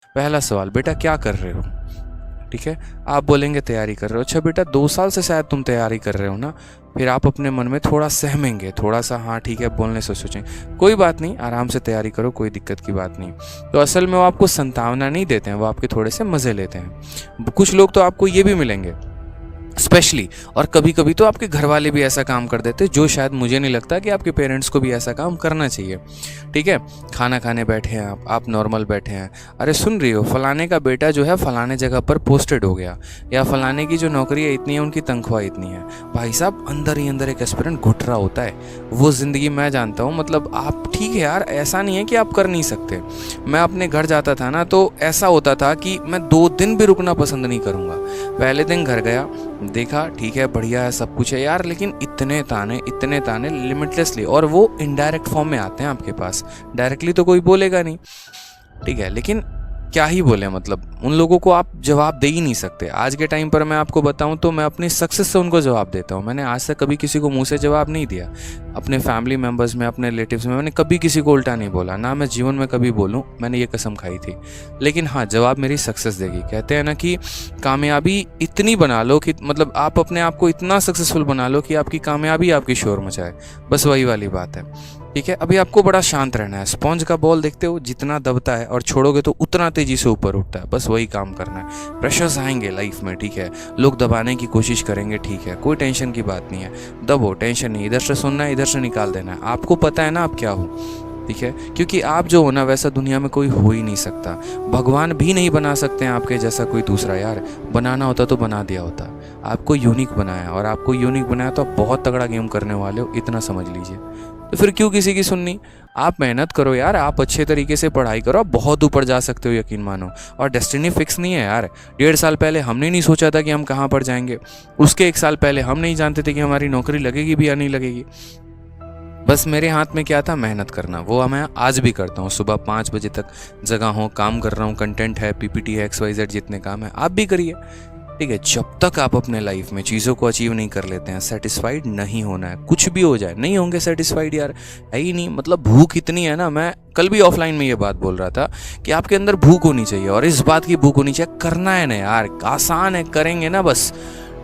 पहला सवाल, बेटा क्या कर रहे हो? ठीक है, आप बोलेंगे तैयारी कर रहे हो। अच्छा बेटा 2 साल से शायद तुम तैयारी कर रहे हो ना। फिर आप अपने मन में थोड़ा सहमेंगे, थोड़ा सा हाँ ठीक है बोलने से सोचेंगे कोई बात नहीं, आराम से तैयारी करो, कोई दिक्कत की बात नहीं। तो असल में वो आपको संतावना नहीं देते हैं, वो आपके थोड़े से मज़े लेते हैं। कुछ लोग तो आपको ये भी मिलेंगे स्पेशली, और कभी कभी तो आपके घर वाले भी ऐसा काम कर देते, जो शायद मुझे नहीं लगता कि आपके पेरेंट्स को भी ऐसा काम करना चाहिए। ठीक है, खाना खाने बैठे हैं आप नॉर्मल बैठे हैं, अरे सुन रही हो फलाने का बेटा जो है फलाने जगह पर पोस्टेड हो गया, या फलाने की जो नौकरी है इतनी है, उनकी तनख्वाह इतनी है। भाई साहब अंदर ही अंदर एक एस्पिरेंट घुट रहा होता है, वो ज़िंदगी मैं जानता हूँ। मतलब आप ठीक है यार, ऐसा नहीं है कि आप कर नहीं सकते। मैं अपने घर जाता था ना, तो ऐसा होता था कि मैं 2 दिन भी रुकना पसंद नहीं करूँगा। पहले दिन घर गया, देखा ठीक है बढ़िया है सब कुछ है यार, लेकिन इतने ताने लिमिटलेसली, और वो इनडायरेक्ट फॉर्म में आते हैं आपके पास, डायरेक्टली तो कोई बोलेगा नहीं। ठीक है, लेकिन क्या ही बोले, मतलब उन लोगों को आप जवाब दे ही नहीं सकते। आज के टाइम पर मैं आपको बताऊं तो मैं अपनी सक्सेस से उनको जवाब देता हूं। मैंने आज तक कभी किसी को मुंह से जवाब नहीं दिया। अपने फैमिली मेम्बर्स में, अपने रिलेटिव्स में मैंने कभी किसी को उल्टा नहीं बोला, ना मैं जीवन में कभी बोलूं, मैंने ये कसम खाई थी। लेकिन हाँ, जवाब मेरी सक्सेस देगी। कहते हैं ना कि कामयाबी इतनी बना लो कि, मतलब आप अपने आप को इतना सक्सेसफुल बना लो कि आपकी कामयाबी आपकी शोर मचाए, बस वही वाली बात है। ठीक है, अभी आपको बड़ा शांत रहना है। स्पॉन्ज का बॉल देखते हो, जितना दबता है और छोड़ोगे तो उतना तेजी से ऊपर उठता है, बस वही काम करना है। प्रेशर्स आएंगे लाइफ में, ठीक है, लोग दबाने की कोशिश करेंगे, ठीक है, कोई टेंशन की बात नहीं है, दबो, टेंशन नहीं, इधर से सुनना है, इधर से निकाल देना है। आपको पता है ना आप क्या हो, ठीक है, क्योंकि आप जो हो ना वैसा दुनिया में कोई हो ही नहीं सकता। भगवान भी नहीं बना सकते हैं आपके जैसा कोई दूसरा, यार बनाना होता तो बना दिया होता। आपको यूनिक बनाया, और आपको यूनिक बनाया तो आप बहुत तगड़ा गेम करने वाले हो, इतना समझ लीजिए। तो फिर क्यों किसी की सुननी? आप मेहनत करो यार, आप अच्छे तरीके से पढ़ाई करो, आप बहुत ऊपर जा सकते हो, यकीन मानो। और डेस्टिनी फिक्स नहीं है यार। 1.5 साल पहले हमने नहीं सोचा था कि हम कहाँ पर जाएंगे, उसके 1 साल पहले हम नहीं जानते थे कि हमारी नौकरी लगेगी भी या नहीं लगेगी। बस मेरे हाथ में क्या था, मेहनत करना। वो मैं आज भी करता हूँ, सुबह 5 बजे तक जगह हूँ, काम कर रहा हूँ, कंटेंट है, पीपीटी है, XYZ जितने काम है आप भी करिए। ठीक है, जब तक आप अपने लाइफ में चीज़ों को अचीव नहीं कर लेते हैं, सेटिस्फाइड नहीं होना है। कुछ भी हो जाए नहीं होंगे सेटिस्फाइड यार, है ही नहीं। मतलब भूख इतनी है ना, मैं कल भी ऑफलाइन में ये बात बोल रहा था कि आपके अंदर भूख होनी चाहिए, और इस बात की भूख होनी चाहिए, करना है ना यार, आसान है, करेंगे ना बस।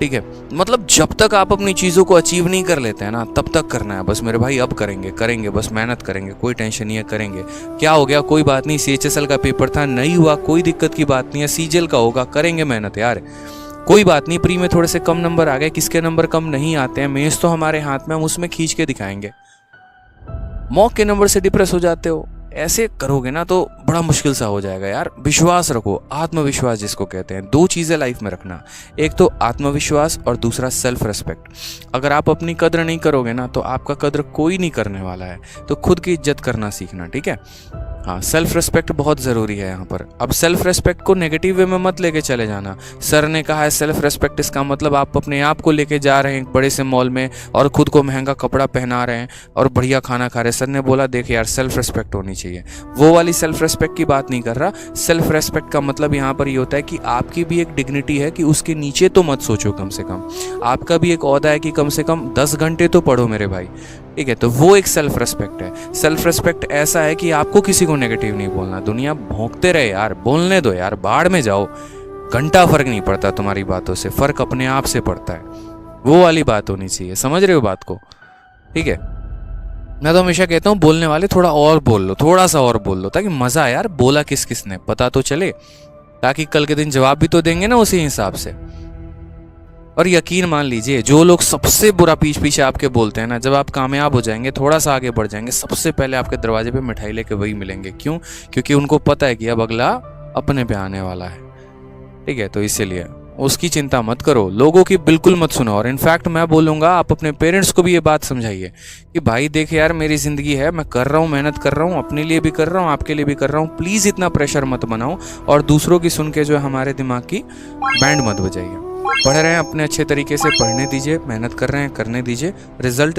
ठीक है, मतलब जब तक आप अपनी चीज़ों को अचीव नहीं कर लेते हैं ना, तब तक करना है बस मेरे भाई। अब करेंगे बस, मेहनत करेंगे, कोई टेंशन नहीं है, करेंगे। क्या हो गया, कोई बात नहीं, CHSL का पेपर था, नहीं हुआ, कोई दिक्कत की बात नहीं है, CGL का होगा, करेंगे मेहनत यार, कोई बात नहीं। प्री में थोड़े से कम नंबर आ गए, किसके नंबर कम नहीं आते हैं, मेंस तो हमारे हाथ में, हम उसमें खींच के दिखाएंगे। मॉक के नंबर से डिप्रेस हो जाते हो, ऐसे करोगे ना तो बड़ा मुश्किल सा हो जाएगा यार। विश्वास रखो, आत्मविश्वास जिसको कहते हैं। 2 चीज़ें लाइफ में रखना, एक तो आत्मविश्वास और दूसरा सेल्फ रेस्पेक्ट। अगर आप अपनी कद्र नहीं करोगे ना, तो आपका कद्र कोई नहीं करने वाला है। तो खुद की इज्जत करना सीखना, ठीक है। हाँ, सेल्फ रेस्पेक्ट बहुत ज़रूरी है यहाँ पर। अब सेल्फ रेस्पेक्ट को नेगेटिव वे में मत लेके चले जाना। सर ने कहा है सेल्फ रेस्पेक्ट, इसका मतलब आप अपने आप को लेके जा रहे हैं बड़े से मॉल में और खुद को महंगा कपड़ा पहना रहे हैं और बढ़िया खाना खा रहे हैं। सर ने बोला देख यार सेल्फ रेस्पेक्ट होनी चाहिए, वो वाली सेल्फ रेस्पेक्ट की बात नहीं कर रहा। सेल्फ रेस्पेक्ट का मतलब यहाँ पर ये होता है कि आपकी भी एक डिग्निटी है कि उसके नीचे तो मत सोचो, कम से कम आपका भी एक ओहदा है कि कम से कम 10 घंटे तो पढ़ो मेरे भाई, ठीक है। तो वो एक सेल्फ रेस्पेक्ट है। सेल्फ रेस्पेक्ट ऐसा है कि आपको किसी को नेगेटिव नहीं बोलना। दुनिया भौंकते रहे यार, बोलने दो यार, बाढ़ में जाओ, घंटा फर्क नहीं पड़ता तुम्हारी बातों से, फर्क अपने आप से पड़ता है। वो वाली बात होनी चाहिए, समझ रहे हो बात को, ठीक है। मैं तो हमेशा कहता हूँ बोलने वाले थोड़ा और बोल लो, थोड़ा सा और बोल लो, ताकि मजा आए यार, बोला किस किसने पता तो चले, ताकि कल के दिन जवाब भी तो देंगे ना उसी हिसाब से। और यकीन मान लीजिए, जो लोग सबसे बुरा पीछे आपके बोलते हैं ना, जब आप कामयाब हो जाएंगे, थोड़ा सा आगे बढ़ जाएंगे, सबसे पहले आपके दरवाजे पे मिठाई लेके वही मिलेंगे। क्यों? क्योंकि उनको पता है कि अब अगला अपने पे आने वाला है, ठीक है। तो इसीलिए उसकी चिंता मत करो, लोगों की बिल्कुल मत सुनो। और इनफैक्ट मैं बोलूँगा आप अपने पेरेंट्स को भी ये बात समझाइए कि भाई देख यार, मेरी ज़िंदगी है, मैं कर रहा हूँ, मेहनत कर रहा हूँ, अपने लिए भी कर रहा हूँ, आपके लिए भी कर रहा हूँ, प्लीज़ इतना प्रेशर मत बनाओ और दूसरों की सुन के जो है हमारे दिमाग की बैंड मत बजाइए। पढ़ रहे हैं अपने अच्छे तरीके से पढ़ने दीजिए, मेहनत कर रहे हैं करने दीजिए, रिजल्ट